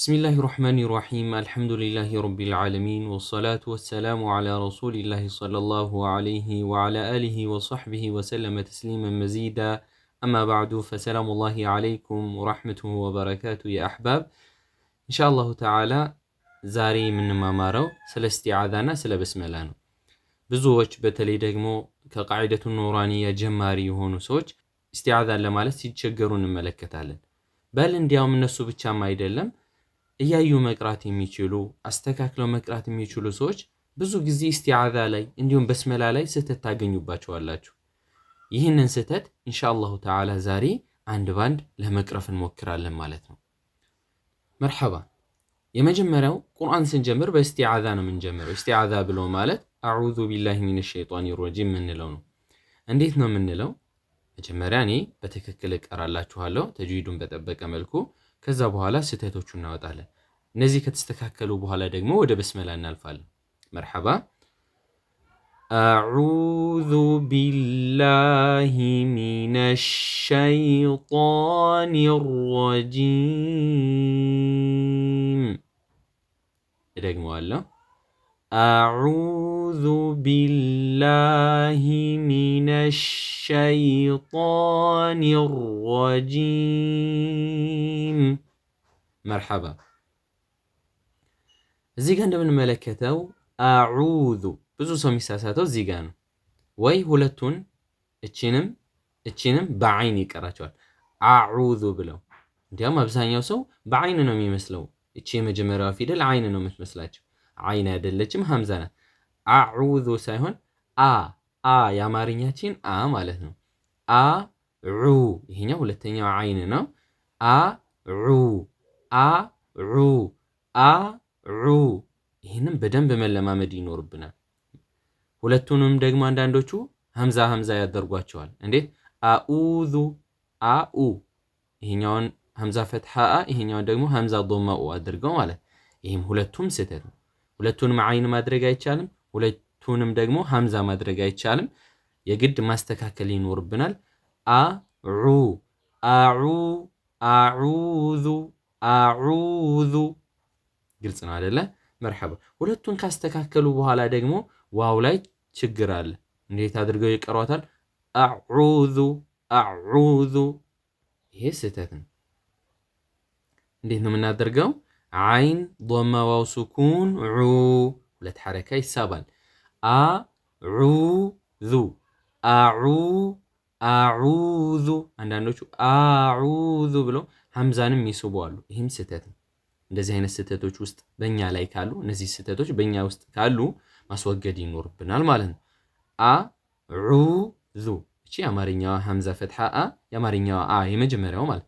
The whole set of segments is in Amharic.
بسم الله الرحمن الرحيم الحمد لله رب العالمين والصلاة والسلام على رسول الله صلى الله عليه وعلى آله وصحبه وسلم تسليما مزيدا أما بعد فسلام الله عليكم ورحمته وبركاته يا أحباب إن شاء الله تعالى زاري من مامارو سل استعاذنا سل بسم الله بزوج بتلي دقمو كقاعدة النورانية جماري هونو سوج استعاذا لمالس يتشجرون ملكتالن بل اندياوم النسو بتشام አይደለም እያዩ መቅራት የሚችሉ አስተካክለው መቅራት የሚችሉ ሰዎች ብዙ ጊዜ ኢስቲዓዛ ላይ እንዲሁም በስመላ ላይ ስህተት ታገኙባቸዋላችሁ። ይህንን ስህተት ኢንሻአላሁ ተዓላ ዛሬ አንድ ባንድ ለመቅረፍ እንሞክራለን ማለት ነው። መርሐባ። የመጀመሪያው ቁርአን ስንጀምር በኢስቲዓዛ ነው የምንጀምረው። ኢስቲዓዛ ብሎ ማለት አዑዙ ቢላሂ ሚነሽ ሸይጧኒ ረጂም የምንለው ነው። እንዴት ነው የምንለው? መጀመሪያ እኔ በትክክል እቀራላችኋለሁ ተጅዊዱን በጠበቀ መልኩ። ከዛ በኋላ ስህተቶቹን እናወጣለን። እነዚህ ከተስተካከሉ በኋላ ደግሞ ወደ በስመላ እናልፋለን። መርሐባ። አዑዙ ቢላሂ ሚነሽ ሸይጧኒ ረጂም። እደግመዋለሁ። አዑዙ ቢላሂ ሚነሽ ሸይጧኒ ረጂም። መርሐባ። እዚህ ጋር እንደምንመለከተው አዑዙ ብዙ ሰው የሚሳሳተው እዚህ ጋር ነው። ወይ ሁለቱን እቺንም በአይን ይቀራቸዋል አዑዙ ብለው። እንዲያውም አብዛኛው ሰው በአይን ነው የሚመስለው። እቺ የመጀመሪያዋ ፊደል አይን ነው የምትመስላቸው። አይን አይደለችም፣ ሐምዛ ናት። አዑዙ ሳይሆን አ የአማርኛችን አ ማለት ነው። ዑ ይሄኛው ሁለተኛው አይን ነው። ዑ ይህንም በደንብ መለማመድ ይኖርብናል። ሁለቱንም ደግሞ አንዳንዶቹ ሐምዛ ያደርጓቸዋል። እንዴት? አኡዙ አኡ፣ ይሄኛውን ሐምዛ ፈትሐ ይሄኛውን ደግሞ ሐምዛ ዶማ አድርገው ማለት። ይህም ሁለቱም ስህተት ነው። ሁለቱንም አይን ማድረግ አይቻልም። ሁለቱንም ደግሞ ሐምዛ ማድረግ አይቻልም። የግድ ማስተካከል ይኖርብናል። አዑዙ ግልጽ ነው አይደለ? መርሐባ። ሁለቱን ካስተካከሉ በኋላ ደግሞ ዋው ላይ ችግር አለ። እንዴት አድርገው ይቀሯታል? አዑዙ። ይሄ ስህተት ነው። እንዴት ነው የምናደርገው? አይን ዶማ ዋው ሱኩን ሁለት ሐረካ ይሳባል። አዑዙ። አንዳንዶቹ አዑዙ ብለው ሐምዛንም ይስባሉ። ይህም ስህተት ነው። እንደዚህ አይነት ስህተቶች ውስጥ በእኛ ላይ ካሉ እነዚህ ስህተቶች በእኛ ውስጥ ካሉ ማስወገድ ይኖርብናል ማለት ነው። አዑዙ እቺ የአማርኛዋ ሐምዛ ፈትሐ የአማርኛዋ የመጀመሪያው ማለት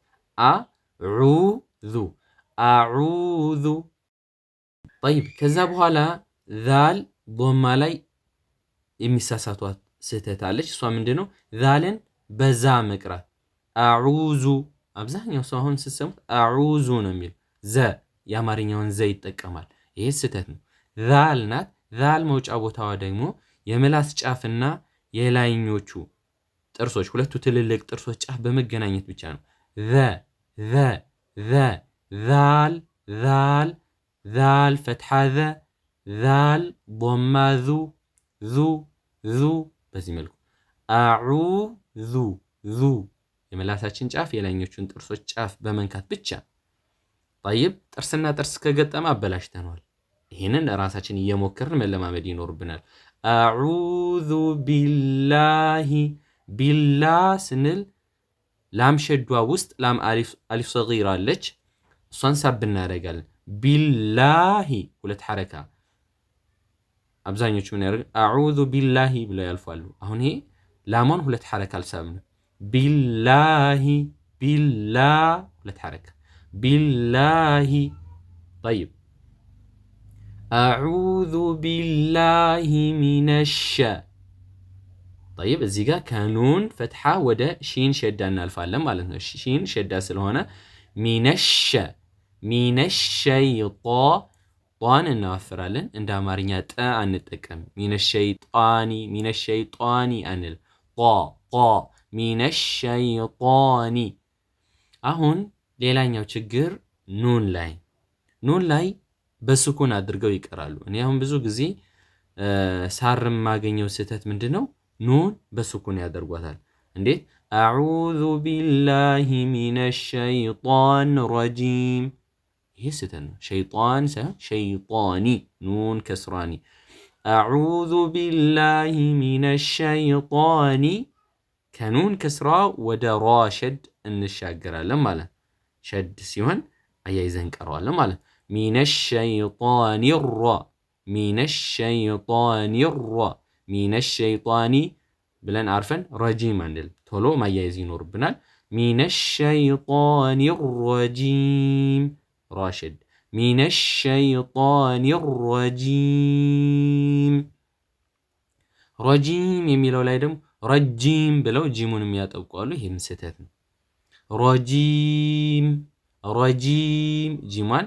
አዑዙ። ጠይብ። ከዛ በኋላ ዛል ዶማ ላይ የሚሳሳቷት ስህተት አለች። እሷ ምንድነው? ዛልን በዛ መቅራት አዑዙ። አብዛኛው ሰው አሁን ስትሰሙት አዑዙ ነው የሚል የአማርኛውን ዘ ይጠቀማል። ይሄ ስህተት ነው። ዛል ናት። ዛል መውጫ ቦታዋ ደግሞ የምላስ ጫፍና የላይኞቹ ጥርሶች ሁለቱ ትልልቅ ጥርሶች ጫፍ በመገናኘት ብቻ ነው። ዛል ፈትሐ ዛል ዶማ ዙ በዚህ መልኩ አዑዙ የምላሳችን ጫፍ የላይኞቹን ጥርሶች ጫፍ በመንካት ብቻ። ጠይብ። ጥርስና ጥርስ ከገጠመ አበላሽተናል። ይህንን ራሳችን እየሞከርን መለማመድ ይኖርብናል። አዑዙ ቢላሂ። ቢላ ስንል ላም ሸዷ ውስጥ ላም አሊፍ ሰጊራ አለች። እሷን ሳብ እናደርጋለን። ቢላሂ ሁለት ሐረካ። አብዛኞቹ ምን ያደርግ አዑዙ ቢላሂ ብለው ያልፋሉ። አሁን ይሄ ላሟን ሁለት ሐረካ አልሳብንም። ቢላሂ ሁለት ሐረካ ቢላሂ። ጠይብ። አዑዙ ቢላሂ ሚነሽ። ጠይብ። እዚህ ጋር ከኑን ፈትሐ ወደ ሺን ሸዳ እናልፋለን ማለት ነው። ሺን ሸዳ ስለሆነ ሚነሽ ጧን እናወፍራለን። እንደ አማርኛ ጠ አንጠቀም። ሚነሸይጧኒ አንል። ሚነሸይጧኒ። አሁን ሌላኛው ችግር ኑን ላይ ኑን ላይ በስኩን አድርገው ይቀራሉ። እኔ አሁን ብዙ ጊዜ ሳርም ማገኘው ስህተት ምንድነው? ኑን በስኩን ያደርጓታል። እንዴት? አዑዙ ቢላሂ ሚነሽ ሸይጣን ረጂም። ይሄ ስህተት ነው። ሸይጣን ሳይሆን ሸይጣኒ፣ ኑን ከስራኒ። አዑዙ ቢላሂ ሚነሽ ሸይጣኒ ከኑን ከስራ ወደ ራ ሸድ እንሻገራለን ማለት ነው። ሸድ ሲሆን አያይዘን ቀረዋለን ማለት ነው። ሚነሽ ሸይጣኒ ራ ሚነሽ ሸይጣኒ ራ ሚነሽ ሸይጣኒ ብለን አርፈን ረጂም አንል ቶሎ ማያይዝ ይኖርብናል። ሚነሽ ሸይጣኒ ረጂም ራሽድ ሚነሽ ሸይጣኒ ረጂም። ረጂም የሚለው ላይ ደግሞ ረጂም ብለው ጂሙን የሚያጠብቋሉ። ይሄም ስህተት ነው። ረጂም ረጂም ጂሟን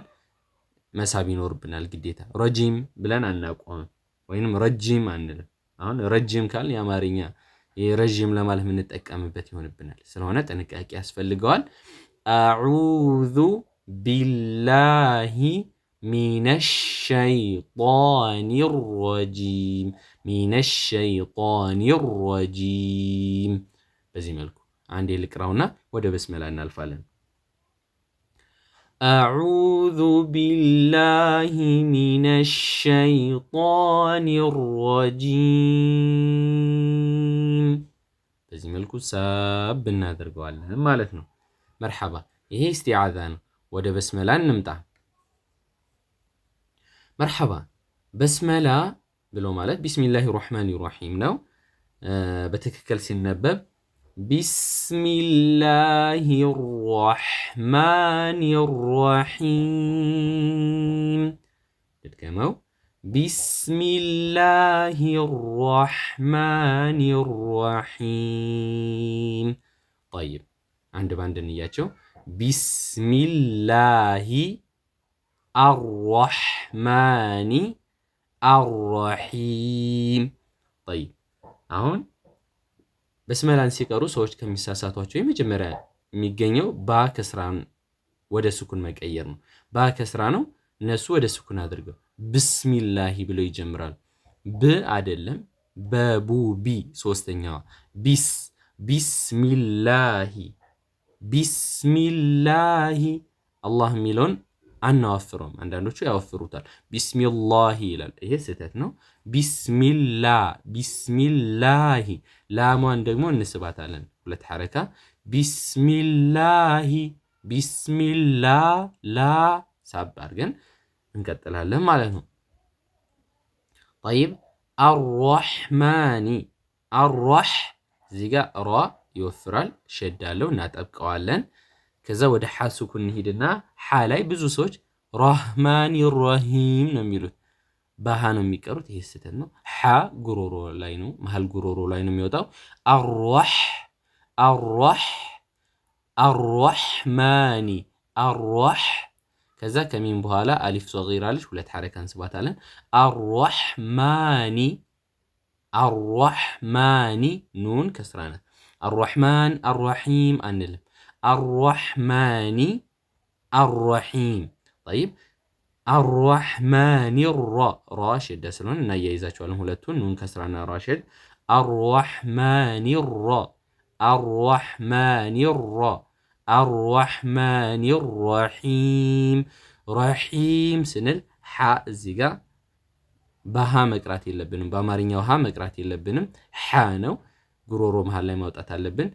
መሳብ ይኖርብናል ግዴታ። ረጂም ብለን አናቆምም ወይንም ረጂም አንልም። አሁን ረጂም ካልን የአማርኛ ረጂም ለማለት የምንጠቀምበት ይሆንብናል። ስለሆነ ጥንቃቄ ያስፈልገዋል። አዑዙ ቢላሂ ሚነሽ ሸይጣኒ ረጂም ሚነሽ ሸይጣኒ ረጂም። በዚህ መልኩ አንዴ ልቅራውና ወደ በስመላ እናልፋለን። አዑዙ ቢላሂ ሚነሽ ሸይጣኒ ረጂም። በዚህ መልኩ ሳብ እናደርገዋለን ማለት ነው። መርሐባ። ይሄ ኢስቲዓዛ ነው። ወደ በስመላ እንምጣ። መርሐባ። በስመላ ብሎ ማለት ቢስሚላሂ ራሕማኒ ራሒም ነው። በትክክል ሲነበብ ቢስሚላሂ ራሕማኒ ራሒም። ድገመው። ቢስሚላሂ ራሕማኒ ራሒም። ጠይብ፣ አንድ ባንድ እንያቸው። ቢስሚላሂ አራሕማኒ አራሒም። ጠይብ፣ አሁን በስመላን ሲቀሩ ሰዎች ከሚሳሳቷቸው የመጀመሪያ የሚገኘው ባ ከስራን ወደ ስኩን መቀየር ነው። ባ ከስራ ነው፣ እነሱ ወደ ስኩን አድርገው ብስሚላሂ ብለው ይጀምራሉ። ብ አይደለም፣ በቡ ቢ ሶስተኛዋ ቢስ ቢስሚላሂ ቢስሚላሂ። አላህ የሚለውን አናወፍረውም። አንዳንዶቹ ያወፍሩታል። ቢስሚላሂ ይላል። ይሄ ስህተት ነው። ቢስሚላ ቢስሚላሂ። ላሟን ደግሞ እንስባታለን፣ ሁለት ሐረካ። ቢስሚላሂ ቢስሚላ ላ ሳብ አድርገን እንቀጥላለን ማለት ነው። ጠይብ፣ አራሕማኒ አራሕ። እዚህ ጋር ራ ይወፍራል፣ ሸዳለው፣ እናጠብቀዋለን። ከዛ ወደ ሐ ሱኩን እንሂድና ሐ ላይ ብዙ ሰዎች ራህማኒ ራሂም ነው የሚሉት፣ ባሃ ነው የሚቀሩት። ይሄ ስህተት ነው። ሐ ጉሮሮ ላይ ነው፣ መሃል ጉሮሮ ላይ ነው የሚወጣው። አራህ አራህ አራሕማኒ አራህ። ከዛ ከሚም በኋላ አሊፍ ሰጊራ አለች፣ ሁለት ሐረካ እንስባታለን። አራሕማኒ አራሕማኒ። ኑን ከስራ ናት። አራሕማን አራሒም አንልም። አራሕማኒ አራሒም። ጠይብ፣ አራሕማኒ ራ ራ ሸዳ ስለሆነ እናያይዛቸዋለን ሁለቱን፣ ኑን ከስራና ራ ሸድ። አራሕማኒ ራ አራሕማኒ ራ አራሕማኒ ራሒም። ራሒም ስንል ሐ እዚህ ጋር በሃ መቅራት የለብንም፣ በአማርኛው ሃ መቅራት የለብንም። ሐ ነው፣ ጉሮሮ መሃል ላይ ማውጣት አለብን።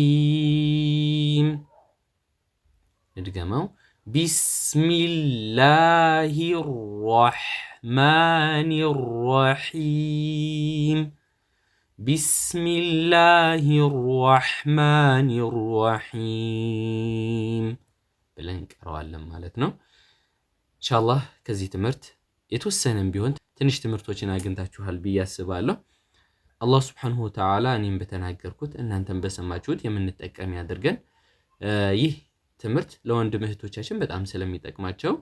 ረሒም። ንድገመው። ቢስሚላሂ ራሕማኒ ራሒም ቢስሚላሂ ራሕማኒ ራሒም ብለን እንቀረዋለን ማለት ነው። ኢንሻአላህ ከዚህ ትምህርት የተወሰነም ቢሆን ትንሽ ትምህርቶችን አግኝታችኋል ብዬ አስባለሁ። አላህ ሱብሓነሁ ወተዓላ እኔም በተናገርኩት እናንተም በሰማችሁት የምንጠቀም ያድርገን። ይህ ትምህርት ለወንድም እህቶቻችን በጣም ስለሚጠቅማቸው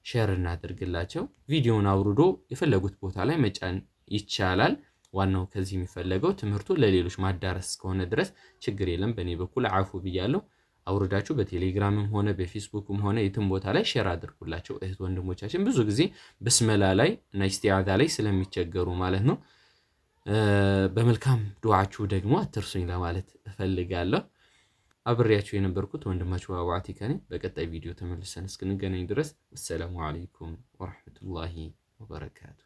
ሼር እናድርግላቸው። ቪዲዮውን አውርዶ የፈለጉት ቦታ ላይ መጫን ይቻላል። ዋናው ከዚህ የሚፈለገው ትምህርቱ ለሌሎች ማዳረስ እስከሆነ ድረስ ችግር የለም። በእኔ በኩል አፉ ብያለሁ። አውርዳችሁ በቴሌግራምም ሆነ በፌስቡክም ሆነ የትም ቦታ ላይ ሼር አድርጉላቸው እህት ወንድሞቻችን ብዙ ጊዜ ብስመላ ላይ እና ኢስቲዓዛ ላይ ስለሚቸገሩ ማለት ነው። በመልካም ዱዓችሁ ደግሞ አትርሱኝ ለማለት እፈልጋለሁ። አብሬያችሁ የነበርኩት ወንድማችሁ አቡ አቲካ ነኝ። በቀጣይ ቪዲዮ ተመልሰን እስክንገናኝ ድረስ አሰላሙ አለይኩም ወራህመቱላሂ ወበረካቱ።